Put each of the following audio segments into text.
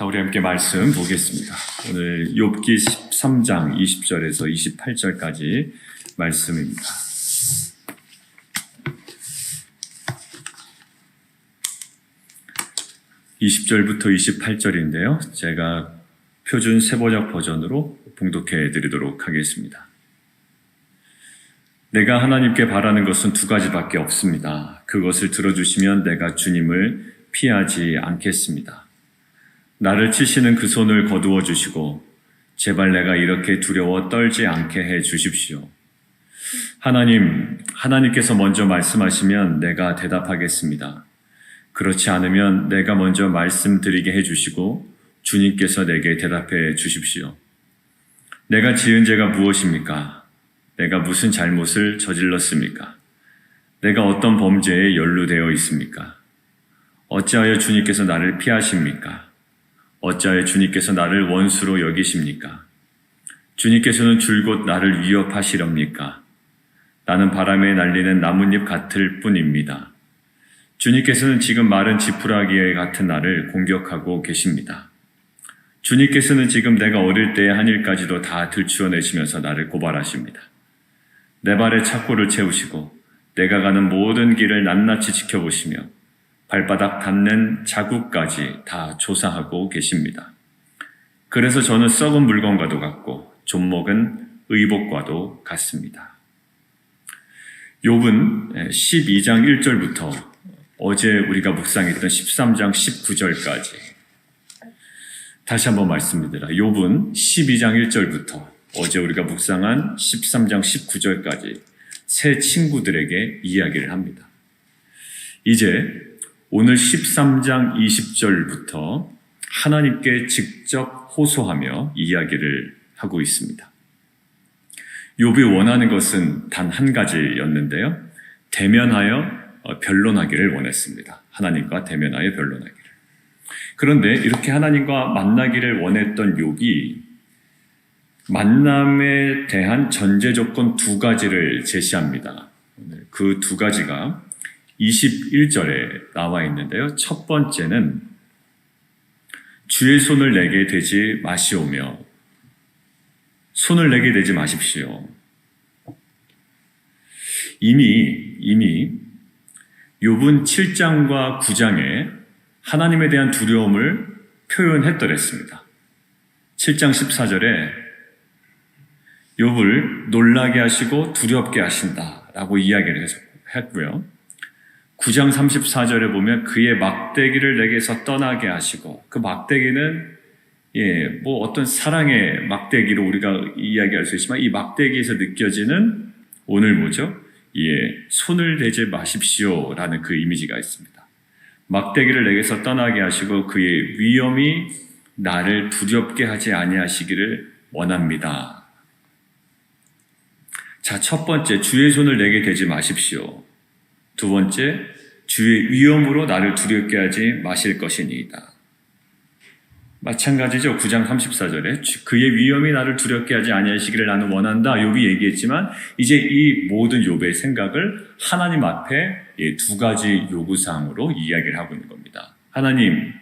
우리 함께 말씀 보겠습니다. 오늘 욥기 13장 20절에서 28절까지 말씀입니다. (20절부터) 28절인데요. 제가 표준 세번역 버전으로 봉독해 드리도록 하겠습니다. 내가 하나님께 바라는 것은 두 가지밖에 없습니다. 그것을 들어주시면 내가 주님을 피하지 않겠습니다. 나를 치시는 그 손을 거두어 주시고 제발 내가 이렇게 두려워 떨지 않게 해 주십시오. 하나님께서 먼저 말씀하시면 내가 대답하겠습니다. 그렇지 않으면 내가 먼저 말씀드리게 해 주시고 주님께서 내게 대답해 주십시오. 내가 지은 죄가 무엇입니까? 내가 무슨 잘못을 저질렀습니까? 내가 어떤 범죄에 연루되어 있습니까? 어찌하여 주님께서 나를 피하십니까? 어찌하여 주님께서 나를 원수로 여기십니까? 주님께서는 줄곧 나를 위협하시렵니까? 나는 바람에 날리는 나뭇잎 같을 뿐입니다. 주님께서는 지금 마른 지푸라기 같은 나를 공격하고 계십니다. 주님께서는 지금 내가 어릴 때의 한 일까지도 다 들추어내시면서 나를 고발하십니다. 내 발에 착고를 채우시고 내가 가는 모든 길을 낱낱이 지켜보시며 발바닥 닿는 자국까지 다 조사하고 계십니다. 그래서 저는 썩은 물건과도 같고 존먹은 의복과도 같습니다. 욥은 12장 1절부터 어제 우리가 묵상했던 13장 19절까지 다시 한번 말씀드립니다. 욥은 12장 1절부터 어제 우리가 묵상한 13장 19절까지 세 친구들에게 이야기를 합니다. 이제 오늘 13장 20절부터 하나님께 직접 호소하며 이야기를 하고 있습니다. 욥이 원하는 것은 단 한 가지였는데요. 대면하여 변론하기를 원했습니다. 하나님과 대면하여 변론하기를. 그런데 이렇게 하나님과 만나기를 원했던 욥이 만남에 대한 전제 조건 두 가지를 제시합니다. 그 두 가지가 21절에 나와 있는데요. 첫 번째는 주의 손을 내게 대지 마시오며 손을 내게 대지 마십시오. 이미 욥은 7장과 9장에 하나님에 대한 두려움을 표현했더랬습니다. 7장 14절에 욥을 놀라게 하시고 두렵게 하신다라고 이야기를 했고요. 9장 34절에 보면 그의 막대기를 내게서 떠나게 하시고 그 막대기는 어떤 사랑의 막대기로 우리가 이야기할 수 있지만 이 막대기에서 느껴지는 오늘 손을 대지 마십시오라는 그 이미지가 있습니다. 막대기를 내게서 떠나게 하시고 그의 위엄이 나를 두렵게 하지 아니하시기를 원합니다. 자, 첫 번째, 주의 손을 내게 대지 마십시오. 두 번째, 주의 위엄으로 나를 두렵게 하지 마실 것이니이다. 마찬가지죠. 9장 34절에 그의 위엄이 나를 두렵게 하지 아니하시기를 나는 원한다. 욥이 얘기했지만 이제 이 모든 욥의 생각을 하나님 앞에 두 가지 요구사항으로 이야기를 하고 있는 겁니다. 하나님,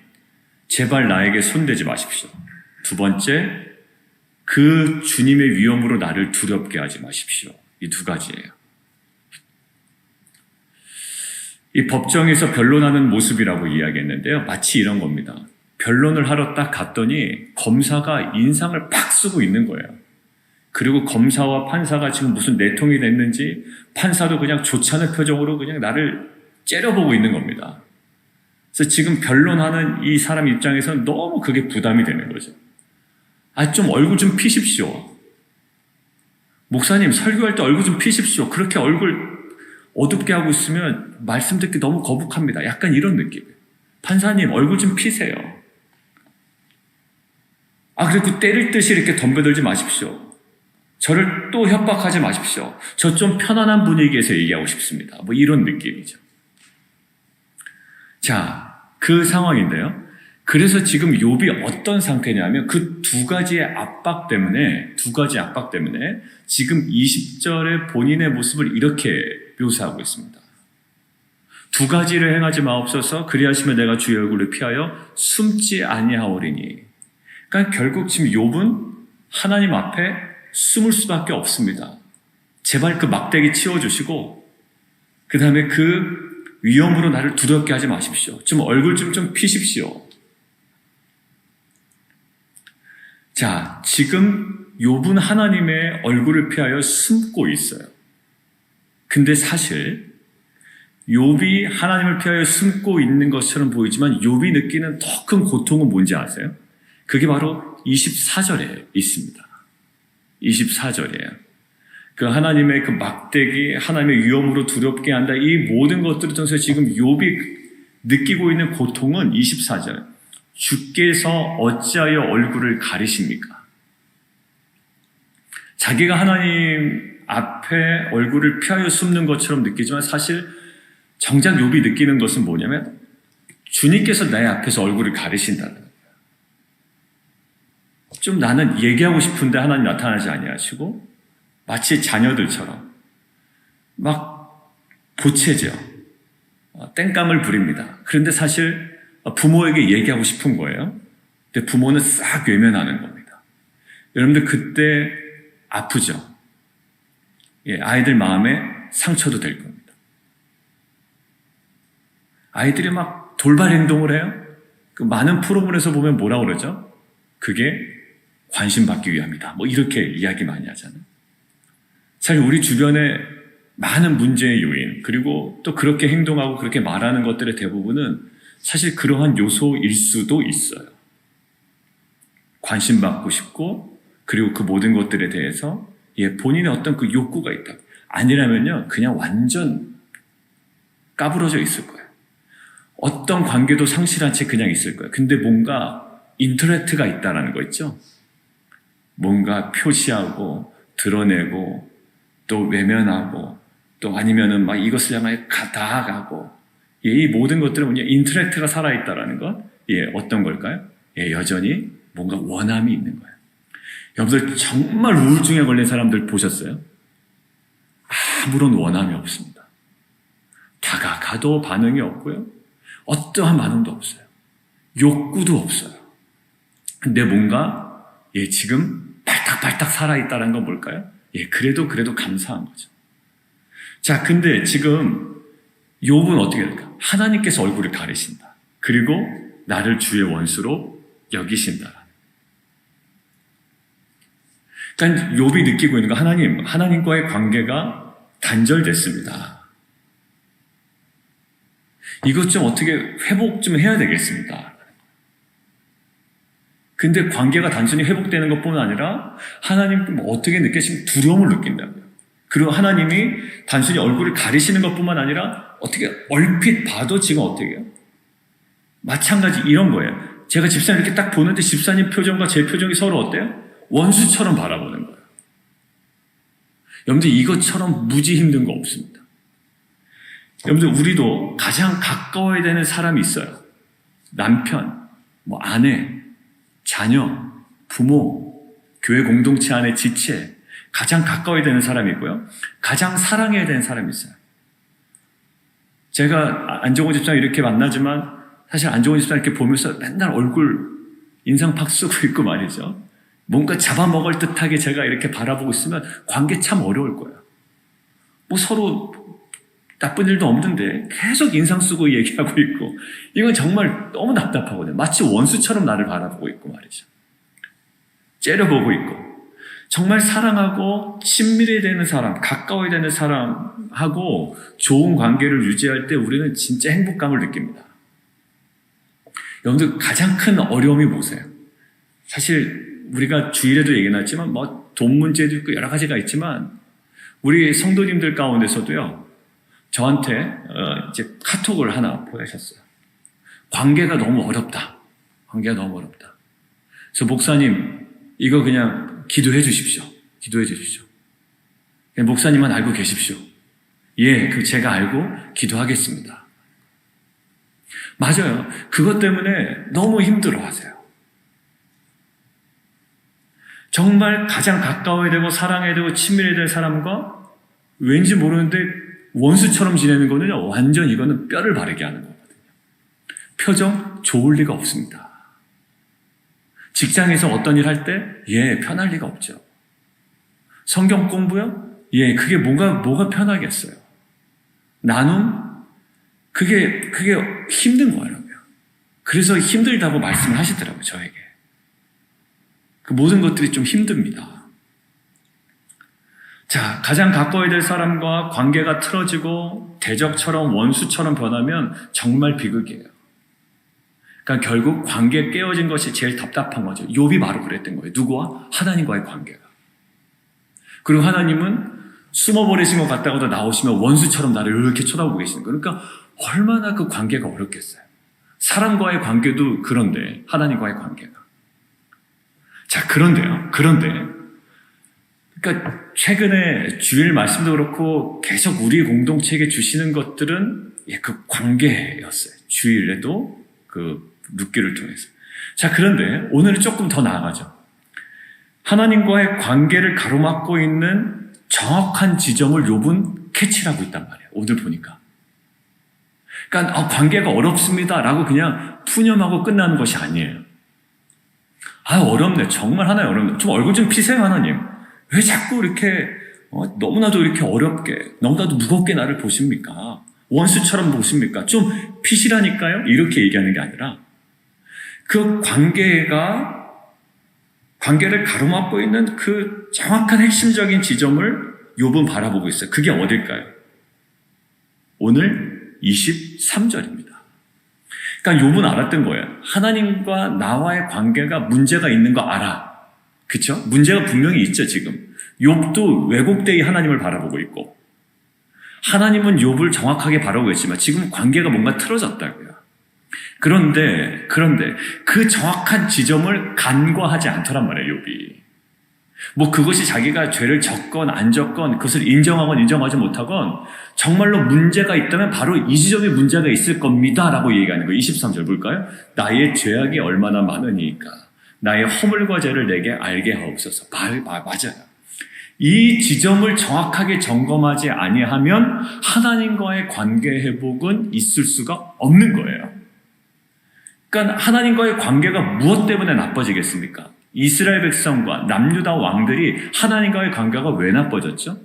제발 나에게 손대지 마십시오. 두 번째, 그 주님의 위엄으로 나를 두렵게 하지 마십시오. 이 두 가지예요. 이 법정에서 변론하는 모습이라고 이야기했는데요. 마치 이런 겁니다. 변론을 하러 딱 갔더니 검사가 인상을 팍 쓰고 있는 거예요. 그리고 검사와 판사가 지금 무슨 내통이 됐는지 판사도 그냥 좋지 않은 표정으로 그냥 나를 째려보고 있는 겁니다. 그래서 지금 변론하는 이 사람 입장에서는 너무 그게 부담이 되는 거죠. 좀 얼굴 좀 피십시오. 목사님, 설교할 때 얼굴 좀 피십시오. 그렇게 얼굴 어둡게 하고 있으면 말씀 듣기 너무 거북합니다. 약간 이런 느낌이에요. 판사님, 얼굴 좀 피세요. 그리고 때릴 듯이 이렇게 덤벼들지 마십시오. 저를 또 협박하지 마십시오. 저 좀 편안한 분위기에서 얘기하고 싶습니다. 이런 느낌이죠. 자, 그 상황인데요. 그래서 지금 욥이 어떤 상태냐면 그 두 가지의 압박 때문에 지금 20절의 본인의 모습을 이렇게 묘사하고 있습니다. 두 가지를 행하지 마옵소서. 그리하시면 내가 주의 얼굴을 피하여 숨지 아니하오리니. 그러니까 결국 지금 욥은 하나님 앞에 숨을 수밖에 없습니다. 제발 그 막대기 치워주시고 그 다음에 그 위험으로 나를 두렵게 하지 마십시오. 좀 얼굴 좀 피십시오. 자, 지금 욥은 하나님의 얼굴을 피하여 숨고 있어요. 근데 사실 욥이 하나님을 피하여 숨고 있는 것처럼 보이지만 욥이 느끼는 더 큰 고통은 뭔지 아세요? 그게 바로 24절에 있습니다. 24절이에요. 그 하나님의 그 막대기, 하나님의 위험으로 두렵게 한다. 이 모든 것들을 통해서 지금 욥이 느끼고 있는 고통은 24절. 주께서 어찌하여 얼굴을 가리십니까? 자기가 하나님 앞에 얼굴을 피하여 숨는 것처럼 느끼지만 사실 정작 욥이 느끼는 것은 뭐냐면 주님께서 내 앞에서 얼굴을 가리신다는 거예요. 좀 나는 얘기하고 싶은데 하나님 나타나지 아니하시고 마치 자녀들처럼 막 보채죠. 땡깡을 부립니다. 그런데 사실 부모에게 얘기하고 싶은 거예요. 근데 부모는 싹 외면하는 겁니다. 여러분들 그때 아프죠? 예, 아이들 마음에 상처도 될 겁니다. 아이들이 막 돌발 행동을 해요. 그 많은 프로그램에서 보면 뭐라고 그러죠? 그게 관심받기 위함이다. 뭐 이렇게 이야기 많이 하잖아요. 사실 우리 주변에 많은 문제의 요인, 그리고 또 그렇게 행동하고 그렇게 말하는 것들의 대부분은 사실 그러한 요소일 수도 있어요. 관심받고 싶고, 그리고 그 모든 것들에 대해서 본인의 어떤 그 욕구가 있다. 아니라면요, 그냥 완전 까부러져 있을 거예요. 어떤 관계도 상실한 채 그냥 있을 거예요. 근데 뭔가 인터랙트가 있다라는 거 있죠? 뭔가 표시하고, 드러내고, 또 외면하고, 또 아니면은 막 이것을 향하여 다가가고, 이 모든 것들은 뭐냐? 인터랙트가 살아있다라는 것? 어떤 걸까요? 여전히 뭔가 원함이 있는 거예요. 여러분들 정말 우울증에 걸린 사람들 보셨어요? 아무런 원함이 없습니다. 다가가도 반응이 없고요. 어떠한 반응도 없어요. 욕구도 없어요. 근데 뭔가 지금 발딱발딱 살아있다는 건 뭘까요? 그래도 감사한 거죠. 자, 근데 지금 욥은 어떻게 될까? 하나님께서 얼굴을 가리신다. 그리고 나를 주의 원수로 여기신다. 그러니까 욥이 느끼고 있는 거 하나님과의 관계가 단절됐습니다. 이것 좀 어떻게 회복 좀 해야 되겠습니다. 근데 관계가 단순히 회복되는 것뿐만 아니라 하나님 어떻게 느끼시면 두려움을 느낀다고요. 그리고 하나님이 단순히 얼굴을 가리시는 것뿐만 아니라 어떻게 얼핏 봐도 지금 어떻게 해요? 마찬가지 이런 거예요. 제가 집사님 이렇게 딱 보는데 집사님 표정과 제 표정이 서로 어때요? 원수처럼 바라보는 거예요. 여러분들 이것처럼 무지 힘든 거 없습니다. 여러분들 우리도 가장 가까워야 되는 사람이 있어요. 남편, 아내, 자녀, 부모, 교회 공동체 안에 지체, 가장 가까워야 되는 사람이 있고요. 가장 사랑해야 되는 사람이 있어요. 제가 안정호 집사님 이렇게 만나지만 사실 안정호 집사님 이렇게 보면서 맨날 얼굴 인상 팍 쓰고 있고 말이죠. 뭔가 잡아먹을 듯하게 제가 이렇게 바라보고 있으면 관계 참 어려울 거예요. 서로 나쁜 일도 없는데 계속 인상 쓰고 얘기하고 있고 이건 정말 너무 답답하거든요. 마치 원수처럼 나를 바라보고 있고 말이죠. 째려보고 있고 정말 사랑하고 친밀해야 되는 사람, 가까워야 되는 사람하고 좋은 관계를 유지할 때 우리는 진짜 행복감을 느낍니다. 여러분들 가장 큰 어려움이 뭐세요? 사실 우리가 주일에도 얘기 나왔지만 돈 문제도 있고 여러 가지가 있지만 우리 성도님들 가운데서도요. 저한테 이제 카톡을 하나 보내셨어요. 관계가 너무 어렵다. 관계가 너무 어렵다. 그래서 목사님 이거 그냥 기도해 주십시오. 기도해 주십시오. 목사님만 알고 계십시오. 제가 알고 기도하겠습니다. 맞아요. 그것 때문에 너무 힘들어하세요. 정말 가장 가까워야 되고 사랑해야 되고 친밀해야 될 사람과 왠지 모르는데 원수처럼 지내는 거는요, 완전 이거는 뼈를 바르게 하는 거거든요. 표정 좋을 리가 없습니다. 직장에서 어떤 일 할 때, 편할 리가 없죠. 성경 공부요? 그게 뭐가 편하겠어요. 나눔? 그게 힘든 거라고요. 그래서 힘들다고 말씀을 하시더라고요, 저에게. 그 모든 것들이 좀 힘듭니다. 자, 가장 가까워야 될 사람과 관계가 틀어지고 대적처럼 원수처럼 변하면 정말 비극이에요. 그러니까 결국 관계 깨어진 것이 제일 답답한 거죠. 욥이 바로 그랬던 거예요. 누구와? 하나님과의 관계가. 그리고 하나님은 숨어버리신 것 같다고도 나오시면 원수처럼 나를 이렇게 쳐다보고 계시는 거예요. 그러니까 얼마나 그 관계가 어렵겠어요. 사람과의 관계도 그런데 하나님과의 관계가. 자, 그런데 그러니까 최근에 주일 말씀도 그렇고 계속 우리 공동체에게 주시는 것들은 그 관계였어요. 주일에도 그 룻기를 통해서. 자, 그런데 오늘은 조금 더 나아가죠. 하나님과의 관계를 가로막고 있는 정확한 지점을 욥은 캐치를 하고 있단 말이에요. 오늘 보니까. 그러니까 관계가 어렵습니다 라고 그냥 푸념하고 끝나는 것이 아니에요. 어렵네. 정말 하나님 어렵네. 좀 얼굴 좀 피세요, 하나님. 왜 자꾸 이렇게 너무나도 이렇게 어렵게, 너무나도 무겁게 나를 보십니까? 원수처럼 보십니까? 좀 피시라니까요? 이렇게 얘기하는 게 아니라 그 관계를 가로막고 있는 그 정확한 핵심적인 지점을 욥은 바라보고 있어요. 그게 어딜까요? 오늘 23절입니다. 그러니까 욥은 알았던 거예요. 하나님과 나와의 관계가 문제가 있는 거 알아. 그쵸? 문제가 분명히 있죠, 지금. 욥도 왜곡되이 하나님을 바라보고 있고, 하나님은 욥을 정확하게 바라보고 있지만 지금 관계가 뭔가 틀어졌다고요. 그런데 그 정확한 지점을 간과하지 않더란 말이에요, 욥이. 그것이 자기가 죄를 졌건 안 졌건 그것을 인정하건 인정하지 못하건 정말로 문제가 있다면 바로 이 지점에 문제가 있을 겁니다 라고 얘기하는 거예요. 23절 볼까요? 나의 죄악이 얼마나 많으니까 나의 허물과 죄를 내게 알게 하옵소서. 맞아요. 이 지점을 정확하게 점검하지 아니하면 하나님과의 관계 회복은 있을 수가 없는 거예요. 그러니까 하나님과의 관계가 무엇 때문에 나빠지겠습니까? 이스라엘 백성과 남유다 왕들이 하나님과의 관계가 왜 나빠졌죠?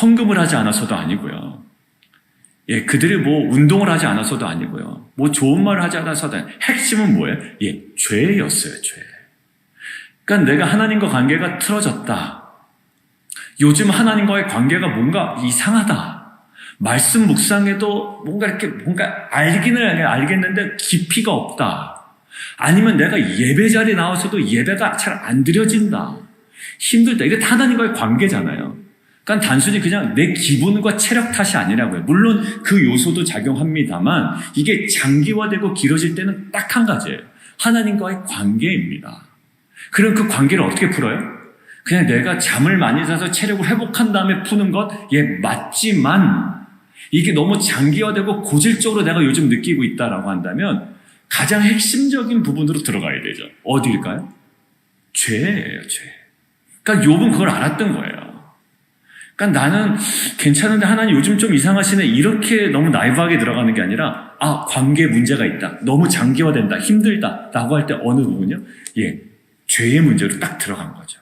헌금을 하지 않아서도 아니고요. 그들이 운동을 하지 않아서도 아니고요. 좋은 말을 하지 않아서도 아니고요. 핵심은 뭐예요? 죄였어요, 죄. 그러니까 내가 하나님과 관계가 틀어졌다. 요즘 하나님과의 관계가 뭔가 이상하다. 말씀 묵상에도 뭔가 알기는 알겠는데 깊이가 없다. 아니면 내가 예배 자리에 나와서도 예배가 잘 안 드려진다. 힘들다. 이게 다 하나님과의 관계잖아요. 그러니까 단순히 그냥 내 기분과 체력 탓이 아니라고요. 물론 그 요소도 작용합니다만 이게 장기화되고 길어질 때는 딱 한 가지예요. 하나님과의 관계입니다. 그럼 그 관계를 어떻게 풀어요? 그냥 내가 잠을 많이 자서 체력을 회복한 다음에 푸는 것? 맞지만 이게 너무 장기화되고 고질적으로 내가 요즘 느끼고 있다라고 한다면 가장 핵심적인 부분으로 들어가야 되죠. 어디일까요? 죄예요, 죄. 그러니까 욥은 그걸 알았던 거예요. 그러니까 나는 괜찮은데 하나님 요즘 좀 이상하시네. 이렇게 너무 나이브하게 들어가는 게 아니라 관계에 문제가 있다. 너무 장기화된다. 힘들다. 라고 할 때 어느 부분이요? 죄의 문제로 딱 들어간 거죠.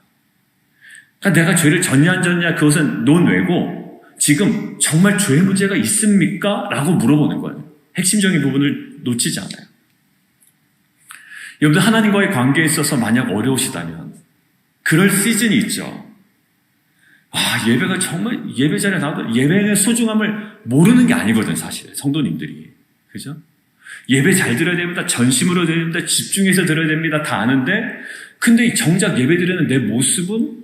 그러니까 내가 죄를 졌냐 안 졌냐 그것은 논외고 지금 정말 죄의 문제가 있습니까? 라고 물어보는 거예요. 핵심적인 부분을 놓치지 않아요. 여러분들 하나님과의 관계에 있어서 만약 어려우시다면 그럴 시즌이 있죠. 예배가 정말 예배 자리에 나와도 예배의 소중함을 모르는 게 아니거든 사실 성도님들이. 그죠? 예배 잘 들어야 됩니다. 전심으로 드려야 됩니다. 집중해서 들어야 됩니다. 다 아는데 근데 정작 예배 드리는 내 모습은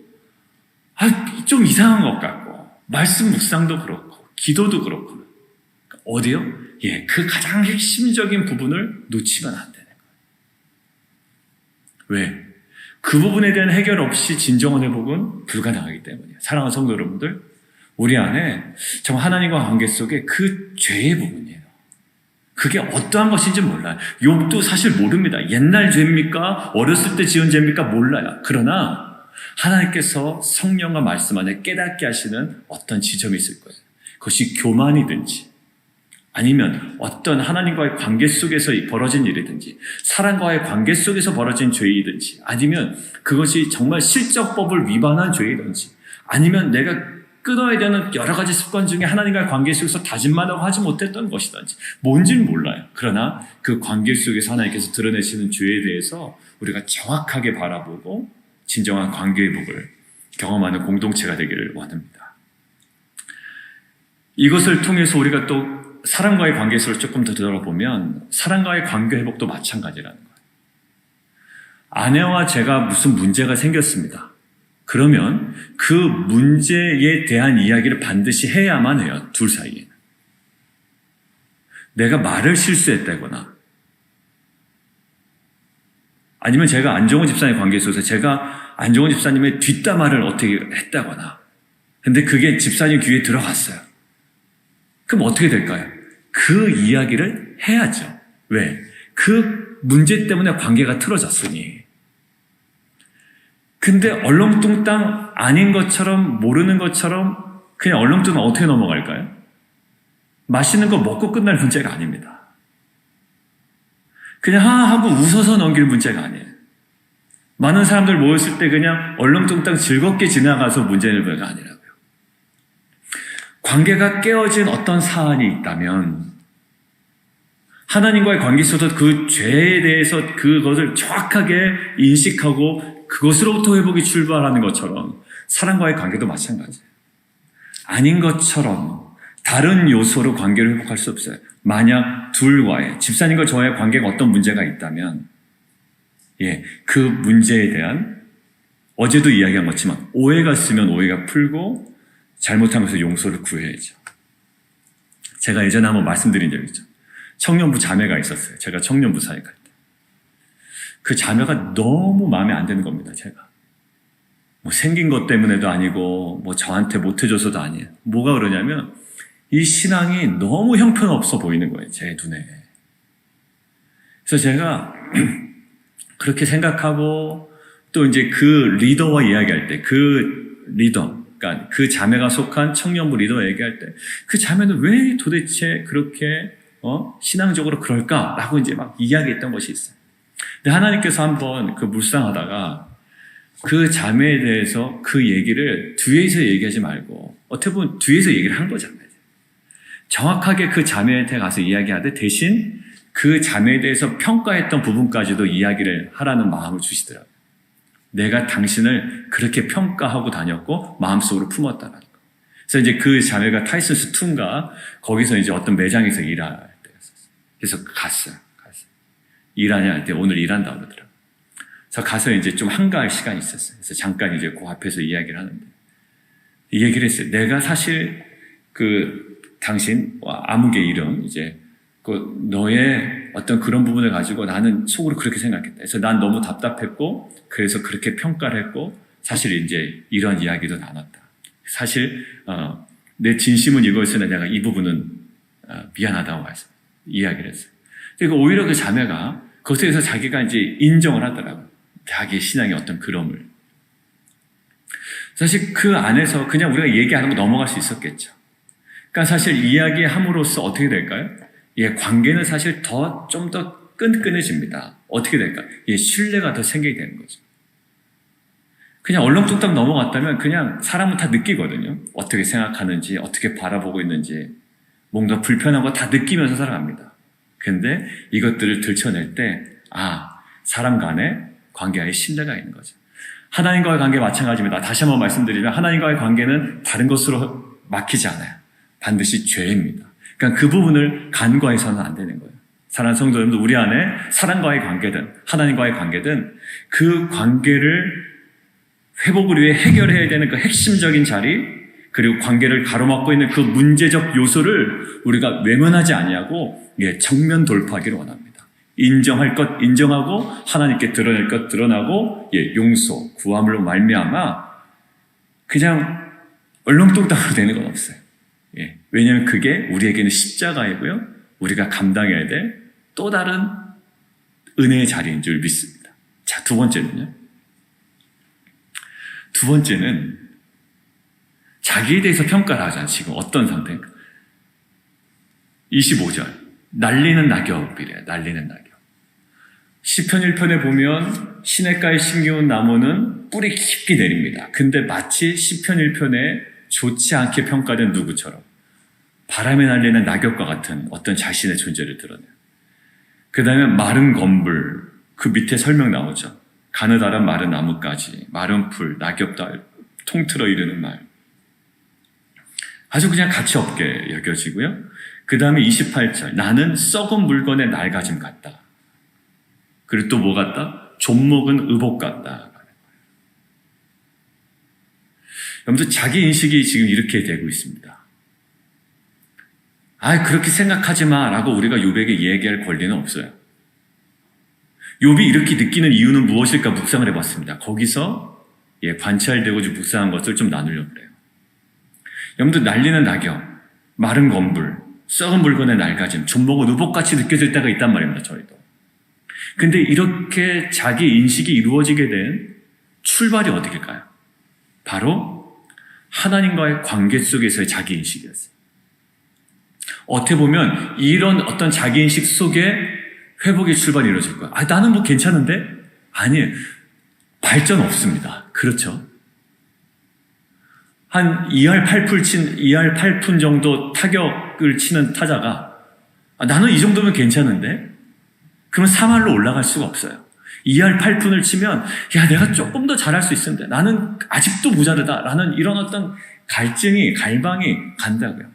좀 이상한 것 같고 말씀 묵상도 그렇고 기도도 그렇고 어디요? 그 가장 핵심적인 부분을 놓치면 안 되는 거예요. 왜? 그 부분에 대한 해결 없이 진정한 회복은 불가능하기 때문이에요. 사랑하는 성도 여러분들, 우리 안에 정말 하나님과 관계 속에 그 죄의 부분이에요. 그게 어떠한 것인지 몰라요. 욥도 사실 모릅니다. 옛날 죄입니까? 어렸을 때 지은 죄입니까? 몰라요. 그러나 하나님께서 성령과 말씀 안에 깨닫게 하시는 어떤 지점이 있을 거예요. 그것이 교만이든지 아니면 어떤 하나님과의 관계 속에서 벌어진 일이든지 사람과의 관계 속에서 벌어진 죄이든지 아니면 그것이 정말 실정법을 위반한 죄이든지 아니면 내가 끊어야 되는 여러 가지 습관 중에 하나님과의 관계 속에서 다짐만 하고 하지 못했던 것이든지 뭔지는 몰라요. 그러나 그 관계 속에서 하나님께서 드러내시는 죄에 대해서 우리가 정확하게 바라보고 진정한 관계회복을 경험하는 공동체가 되기를 원합니다. 이것을 통해서 우리가 또 사람과의 관계 속을 조금 더 들어보면 사람과의 관계 회복도 마찬가지라는 거예요. 아내와 제가 무슨 문제가 생겼습니다. 그러면 그 문제에 대한 이야기를 반드시 해야만 해요. 둘 사이에는. 내가 말을 실수했다거나 아니면 제가 안정원 집사님 관계에 있어서 제가 안정원 집사님의 뒷담화를 어떻게 했다거나 근데 그게 집사님 귀에 들어갔어요. 그럼 어떻게 될까요? 그 이야기를 해야죠. 왜? 그 문제 때문에 관계가 틀어졌으니. 근데 얼렁뚱땅 아닌 것처럼 모르는 것처럼 그냥 얼렁뚱땅 어떻게 넘어갈까요? 맛있는 거 먹고 끝날 문제가 아닙니다. 그냥 하고 웃어서 넘길 문제가 아니에요. 많은 사람들 모였을 때 그냥 얼렁뚱땅 즐겁게 지나가서 문제는 문제가 아니라고요. 관계가 깨어진 어떤 사안이 있다면 하나님과의 관계 속에서 그 죄에 대해서 그것을 정확하게 인식하고 그것으로부터 회복이 출발하는 것처럼 사람과의 관계도 마찬가지예요. 아닌 것처럼 다른 요소로 관계를 회복할 수 없어요. 만약 둘과의 집사님과 저의 관계가 어떤 문제가 있다면 그 문제에 대한 어제도 이야기한 것지만 오해가 있으면 오해가 풀고 잘못한 것을 용서를 구해야죠. 제가 예전에 한번 말씀드린 적이 있죠. 청년부 자매가 있었어요. 제가 청년부 사회 갈 때. 그 자매가 너무 마음에 안 드는 겁니다. 제가. 뭐 생긴 것 때문에도 아니고 뭐 저한테 못해줘서도 아니에요. 뭐가 그러냐면 이 신앙이 너무 형편없어 보이는 거예요. 제 눈에. 그래서 제가 그렇게 생각하고 또 이제 그 리더와 이야기할 때 그 리더 그러니까 그 자매가 속한 청년부 리더와 얘기할 때 그 자매는 왜 도대체 그렇게 신앙적으로 그럴까라고 이제 막 이야기했던 것이 있어요. 근데 하나님께서 한번 그 묵상하다가 그 자매에 대해서 그 얘기를 뒤에서 얘기하지 말고 어떻게 보면 뒤에서 얘기를 한 거잖아요. 정확하게 그 자매한테 가서 이야기하되 대신 그 자매에 대해서 평가했던 부분까지도 이야기를 하라는 마음을 주시더라고요. 내가 당신을 그렇게 평가하고 다녔고 마음속으로 품었다는 거. 그래서 이제 그 자매가 타이슨스 2인가 거기서 이제 어떤 매장에서 일할 때였었어요. 그래서 갔어요. 일하냐 할 때 오늘 일한다 그러더라고요. 그래서 가서 이제 좀 한가할 시간이 있었어요. 그래서 잠깐 이제 그 앞에서 이야기를 하는데 이 얘기를 했어요. 내가 사실 그 당신 아무개 이름 이제 그 너의 어떤 그런 부분을 가지고 나는 속으로 그렇게 생각했다. 그래서 난 너무 답답했고 그래서 그렇게 평가를 했고 사실 이제 이런 이야기도 나눴다. 사실 내 진심은 이거였으나 내가 이 부분은 미안하다고 해서 이야기를 했어요. 그리고 오히려 그 자매가 거기에서 자기가 이제 인정을 하더라고요. 자기의 신앙의 어떤 그럼을. 사실 그 안에서 그냥 우리가 얘기하는 거 넘어갈 수 있었겠죠. 그러니까 사실 이야기함으로써 어떻게 될까요? 관계는 사실 좀 더 끈끈해집니다. 어떻게 될까? 신뢰가 더 생기게 되는 거죠. 그냥 얼렁뚱땅 넘어갔다면 그냥 사람은 다 느끼거든요. 어떻게 생각하는지, 어떻게 바라보고 있는지, 뭔가 불편한 거 다 느끼면서 살아갑니다. 근데 이것들을 들춰낼 때, 사람 간에 관계에 신뢰가 있는 거죠. 하나님과의 관계 마찬가지입니다. 다시 한번 말씀드리면 하나님과의 관계는 다른 것으로 막히지 않아요. 반드시 죄입니다. 그러니까 그 부분을 간과해서는 안 되는 거예요. 사랑하는 성도 여러분들, 우리 안에 사람과의 관계든 하나님과의 관계든 그 관계를 회복을 위해 해결해야 되는 그 핵심적인 자리, 그리고 관계를 가로막고 있는 그 문제적 요소를 우리가 외면하지 아니하고 정면 돌파하기를 원합니다. 인정할 것 인정하고 하나님께 드러낼 것 드러나고 용서, 구함으로 말미암아 그냥 얼렁뚱땅으로 되는 건 없어요. 왜냐하면 그게 우리에게는 십자가이고요. 우리가 감당해야 될 또 다른 은혜의 자리인 줄 믿습니다. 자, 두 번째는요. 두 번째는 자기에 대해서 평가를 하잖아. 지금 어떤 상태인가. 25절. 날리는 낙엽이래. 날리는 낙엽. 시편 1편에 보면 시냇가에 심겨온 나무는 뿌리 깊게 내립니다. 근데 마치 시편 1편에 좋지 않게 평가된 누구처럼 바람에 날리는 낙엽과 같은 어떤 자신의 존재를 드러내요. 그 다음에 마른 건불, 그 밑에 설명 나오죠. 가느다란 마른 나무까지, 마른 풀, 낙엽달, 통틀어 이르는 말. 아주 그냥 가치 없게 여겨지고요. 그 다음에 28절, 나는 썩은 물건의 낡아짐 같다. 그리고 또 뭐 같다? 좀먹은 의복 같다. 여러분들 자기 인식이 지금 이렇게 되고 있습니다. 그렇게 생각하지 마 라고 우리가 욥에게 얘기할 권리는 없어요. 욥이 이렇게 느끼는 이유는 무엇일까 묵상을 해봤습니다. 거기서 관찰되고 좀 묵상한 것을 좀 나누려고 그래요. 여러분들 날리는 낙엽, 마른 건불, 썩은 물건의 낡아짐, 좀먹은 의복같이 느껴질 때가 있단 말입니다. 저희도. 근데 이렇게 자기 인식이 이루어지게 된 출발이 어디일까요? 바로 하나님과의 관계 속에서의 자기 인식이었어요. 어떻게 보면 이런 어떤 자기 인식 속에 회복의 출발이 이루어질 거예요. 나는 뭐 괜찮은데? 아니에요. 발전 없습니다. 그렇죠? 한 2할 8푼 정도 타격을 치는 타자가 나는 이 정도면 괜찮은데? 그러면 3할로 올라갈 수가 없어요. 2할 8푼을 치면 내가 조금 더 잘할 수 있었는데 나는 아직도 모자르다 라는 이런 어떤 갈방이 간다고요.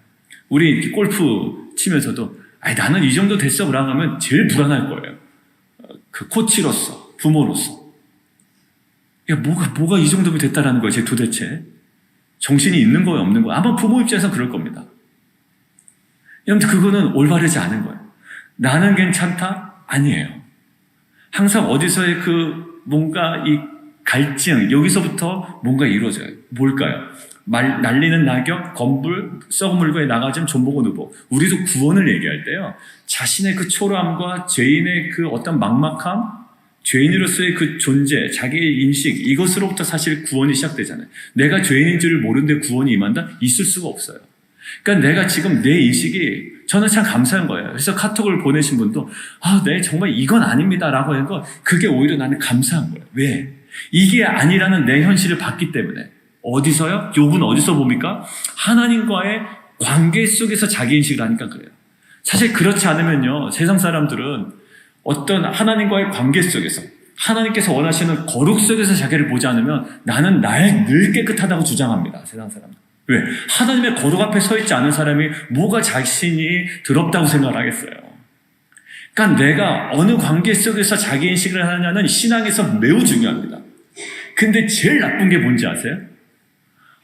우리 골프 치면서도 나는 이 정도 됐어 그러면 제일 불안할 거예요. 그 코치로서, 부모로서. 뭐가 이 정도면 됐다라는 거예요. 도대체 정신이 있는 거예요, 없는 거예요? 아마 부모 입장에서 그럴 겁니다. 여러분, 그거는 올바르지 않은 거예요. 나는 괜찮다? 아니에요. 항상 어디서의 뭔가 이 갈증, 여기서부터 뭔가 이루어져요. 뭘까요? 날리는 낙엽, 건불, 썩은 물건에 나가짐, 좀먹은 의복. 우리도 구원을 얘기할 때요. 자신의 그 초라함과 죄인의 그 어떤 막막함, 죄인으로서의 그 존재, 자기의 인식, 이것으로부터 사실 구원이 시작되잖아요. 내가 죄인인 줄을 모르는데 구원이 임한다? 있을 수가 없어요. 그러니까 내가 지금 내 인식이 저는 참 감사한 거예요. 그래서 카톡을 보내신 분도 네, 정말 이건 아닙니다 라고 하는 거 그게 오히려 나는 감사한 거예요. 왜? 이게 아니라는 내 현실을 봤기 때문에. 어디서요? 욥은 어디서 봅니까? 하나님과의 관계 속에서 자기 인식을 하니까 그래요. 사실 그렇지 않으면요, 세상 사람들은 어떤 하나님과의 관계 속에서 하나님께서 원하시는 거룩 속에서 자기를 보지 않으면 나는 늘 깨끗하다고 주장합니다. 세상 사람들. 왜? 하나님의 거룩 앞에 서 있지 않은 사람이 뭐가 자신이 더럽다고 생각을 하겠어요. 그러니까 내가 어느 관계 속에서 자기 인식을 하느냐는 신앙에서 매우 중요합니다. 근데 제일 나쁜 게 뭔지 아세요?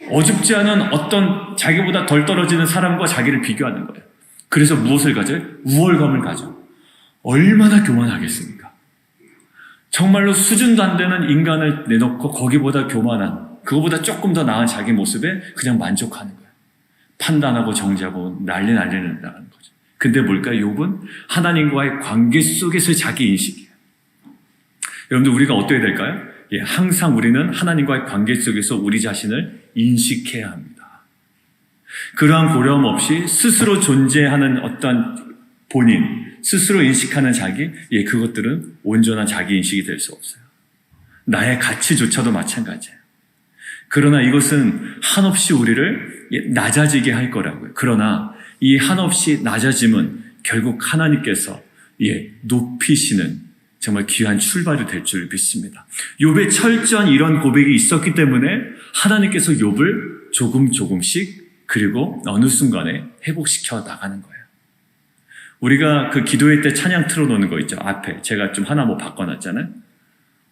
어줍지 않은 어떤 자기보다 덜 떨어지는 사람과 자기를 비교하는 거예요. 그래서 무엇을 가져요? 우월감을 가져. 얼마나 교만하겠습니까? 정말로 수준도 안 되는 인간을 내놓고 거기보다 교만한, 그거보다 조금 더 나은 자기 모습에 그냥 만족하는 거예요. 판단하고 정죄하고 난리는 거죠. 근데 뭘까요? 욥은 하나님과의 관계 속에서의 자기 인식이에요. 여러분들 우리가 어떻게 될까요? 항상 우리는 하나님과의 관계 속에서 우리 자신을 인식해야 합니다. 그러한 고려함 없이 스스로 존재하는 어떤 본인, 스스로 인식하는 자기, 그것들은 온전한 자기 인식이 될 수 없어요. 나의 가치조차도 마찬가지예요. 그러나 이것은 한없이 우리를 낮아지게 할 거라고요. 그러나 이 한없이 낮아짐은 결국 하나님께서 높이시는 정말 귀한 출발이 될 줄 믿습니다. 욥의 철저한 이런 고백이 있었기 때문에 하나님께서 욥을 조금씩 그리고 어느 순간에 회복시켜 나가는 거예요. 우리가 그 기도회 때 찬양 틀어놓는 거 있죠. 앞에 제가 좀 하나 바꿔놨잖아요.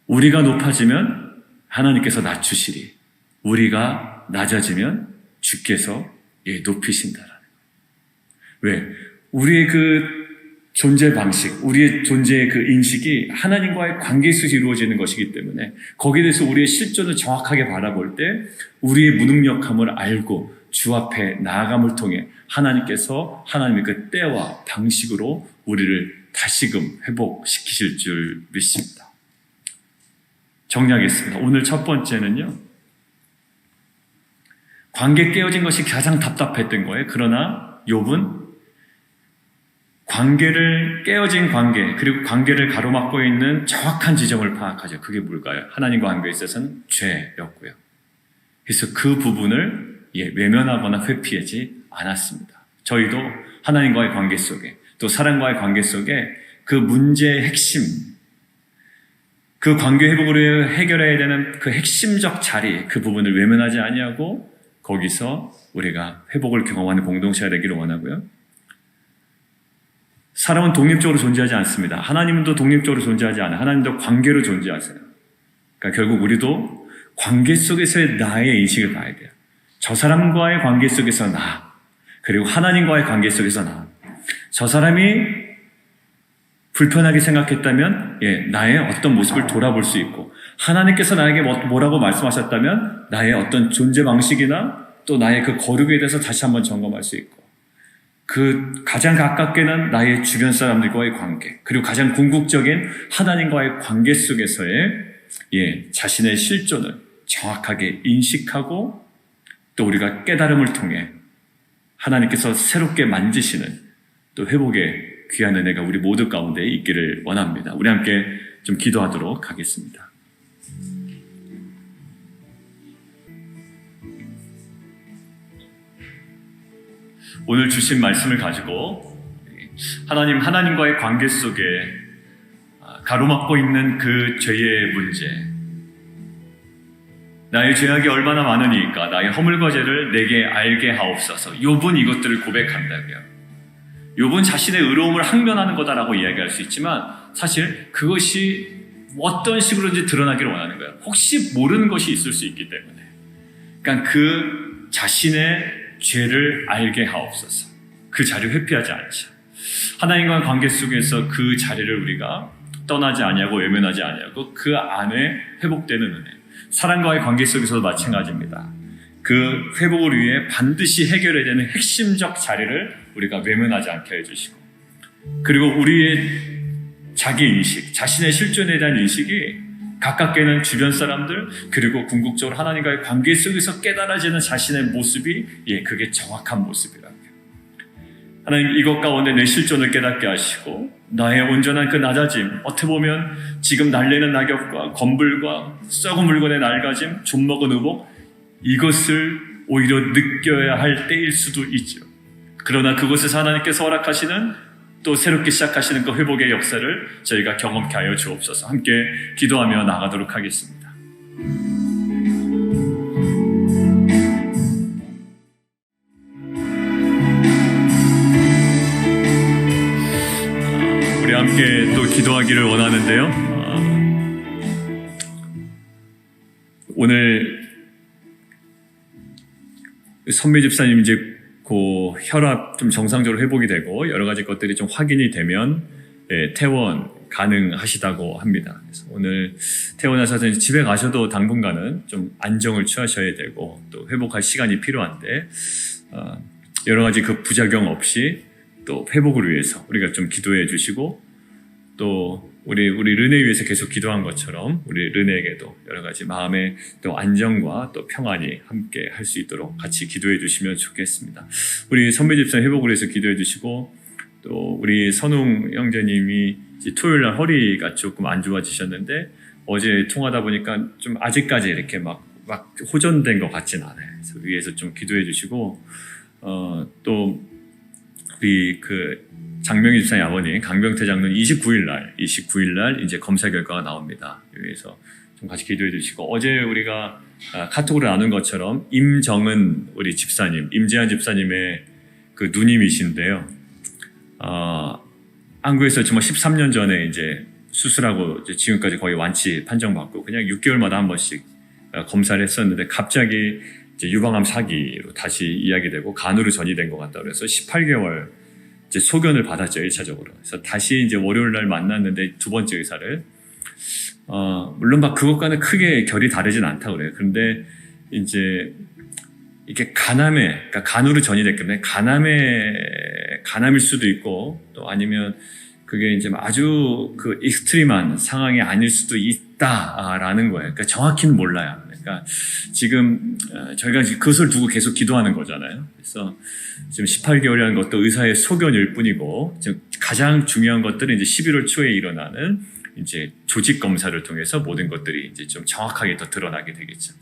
우리가 높아지면 하나님께서 낮추시리. 우리가 낮아지면 주께서 높이신다라는 거예요. 왜? 우리의 그 존재 방식, 우리의 존재의 그 인식이 하나님과의 관계 속에서 이루어지는 것이기 때문에 거기에 대해서 우리의 실존을 정확하게 바라볼 때 우리의 무능력함을 알고 주 앞에 나아감을 통해 하나님께서 하나님의 그 때와 방식으로 우리를 다시금 회복시키실 줄 믿습니다. 정리하겠습니다. 오늘 첫 번째는요, 관계 깨어진 것이 가장 답답했던 거예요. 그러나 욥은 관계를 깨어진 관계 그리고 관계를 가로막고 있는 정확한 지점을 파악하죠. 그게 뭘까요? 하나님과 관계에 있어서는 죄였고요. 그래서 그 부분을 외면하거나 회피하지 않았습니다. 저희도 하나님과의 관계 속에 또 사람과의 관계 속에 그 문제의 핵심, 그 관계 회복으로 해결해야 되는 그 핵심적 자리, 그 부분을 외면하지 아니하고 거기서 우리가 회복을 경험하는 공동체가 되기를 원하고요. 사람은 독립적으로 존재하지 않습니다. 하나님도 독립적으로 존재하지 않아요. 하나님도 관계로 존재하세요. 그러니까 결국 우리도 관계 속에서의 나의 인식을 봐야 돼요. 저 사람과의 관계 속에서 나, 그리고 하나님과의 관계 속에서 나. 저 사람이 불편하게 생각했다면 나의 어떤 모습을 돌아볼 수 있고, 하나님께서 나에게 뭐라고 말씀하셨다면 나의 어떤 존재 방식이나 또 나의 그 거룩에 대해서 다시 한번 점검할 수 있고, 그 가장 가깝게는 나의 주변 사람들과의 관계, 그리고 가장 궁극적인 하나님과의 관계 속에서의 자신의 실존을 정확하게 인식하고 또 우리가 깨달음을 통해 하나님께서 새롭게 만지시는 또 회복의 귀한 은혜가 우리 모두 가운데 있기를 원합니다. 우리 함께 좀 기도하도록 하겠습니다. 오늘 주신 말씀을 가지고 하나님과의 관계 속에 가로막고 있는 그 죄의 문제, 나의 죄악이 얼마나 많으니까 나의 허물과 죄를 내게 알게 하옵소서. 욥은 이것들을 고백한다고요. 욥은 자신의 의로움을 항변하는 거다라고 이야기할 수 있지만 사실 그것이 어떤 식으로든지 드러나기를 원하는 거예요. 혹시 모르는 것이 있을 수 있기 때문에. 그러니까 그 자신의 죄를 알게 하옵소서. 그 자리를 회피하지 않죠. 하나님과의 관계 속에서 그 자리를 우리가 떠나지 아니하고 외면하지 아니하고 그 안에 회복되는 은혜. 사람과의 관계 속에서도 마찬가지입니다. 그 회복을 위해 반드시 해결해야 되는 핵심적 자리를 우리가 외면하지 않게 해주시고, 그리고 우리의 자기 인식, 자신의 실존에 대한 인식이 가깝게는 주변 사람들, 그리고 궁극적으로 하나님과의 관계 속에서 깨달아지는 자신의 모습이 그게 정확한 모습이라고요. 하나님, 이것 가운데 내 실존을 깨닫게 하시고 나의 온전한 그 낮아짐, 어떻게 보면 지금 날리는 낙엽과 검불과 썩은 물건의 낡아짐, 좀먹은 의복, 이것을 오히려 느껴야 할 때일 수도 있죠. 그러나 그곳에서 하나님께서 허락하시는 또 새롭게 시작하시는 그 회복의 역사를 저희가 경험케 하여 주옵소서. 함께 기도하며 나가도록 하겠습니다. 우리 함께 또 기도하기를 원하는데요. 오늘 선미 집사님 이제 그 혈압 좀 정상적으로 회복이 되고 여러 가지 것들이 좀 확인이 되면 퇴원 가능하시다고 합니다. 그래서 오늘 퇴원하셔서 집에 가셔도 당분간은 좀 안정을 취하셔야 되고 또 회복할 시간이 필요한데 여러 가지 그 부작용 없이 또 회복을 위해서 우리가 좀 기도해 주시고, 또 우리 르네 위해서 계속 기도한 것처럼 우리 르네에게도 여러 가지 마음의 또 안정과 또 평안이 함께 할 수 있도록 같이 기도해 주시면 좋겠습니다. 우리 선배 집사님 회복을 위해서 기도해 주시고, 또 우리 선웅 형제님이 이제 토요일 날 허리가 조금 안 좋아지셨는데 어제 통하다 보니까 좀 아직까지 이렇게 막 호전된 것 같진 않아요. 그래서 위에서 좀 기도해 주시고, 또 우리 그 장명희 집사님 아버님 강병태 장로는 29일 날 이제 검사 결과가 나옵니다. 여기서 좀 같이 기도해 주시고, 어제 우리가 카톡으로 나눈 것처럼 임정은 우리 집사님, 임재한 집사님의 그 누님이신데요. 한국에서 정말 13년 전에 이제 수술하고 이제 지금까지 거의 완치 판정받고 그냥 6개월마다 한 번씩 검사를 했었는데 갑자기 이제 유방암 사기로 다시 이야기되고 간으로 전이된 것 같다 그래서 18개월 이제 소견을 받았죠, 1차적으로. 그래서 다시 이제 월요일 날 만났는데 두 번째 의사를, 물론 막 그것과는 크게 결이 다르진 않다고 그래요. 그런데 이제 이게 그러니까 간으로 전이됐기 때문에 간암일 수도 있고, 또 아니면 그게 이제 아주 그 익스트림한 상황이 아닐 수도 있다라는 거예요. 그러니까 정확히는 몰라요. 그러니까 지금 저희가 그것을 두고 계속 기도하는 거잖아요. 그래서 지금 18개월이라는 것도 의사의 소견일 뿐이고 가장 중요한 것들은 이제 11월 초에 일어나는 이제 조직 검사를 통해서 모든 것들이 이제 좀 정확하게 더 드러나게 되겠죠.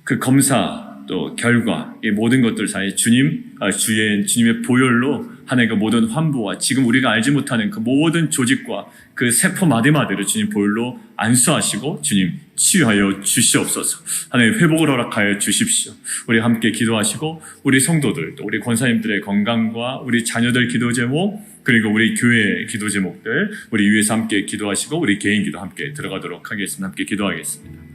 그 검사 또 결과 이 모든 것들 사이에 주님의 보혈로 하나의 그 모든 환부와 지금 우리가 알지 못하는 그 모든 조직과 그 세포 마디마디를 주님 보혈로 안수하시고 주님 치유하여 주시옵소서. 하나님 회복을 허락하여 주십시오. 우리 함께 기도하시고 우리 성도들 또 우리 권사님들의 건강과 우리 자녀들 기도 제목 그리고 우리 교회 기도 제목들 우리 위해서 함께 기도하시고 우리 개인 기도 함께 들어가도록 하겠습니다. 함께 기도하겠습니다.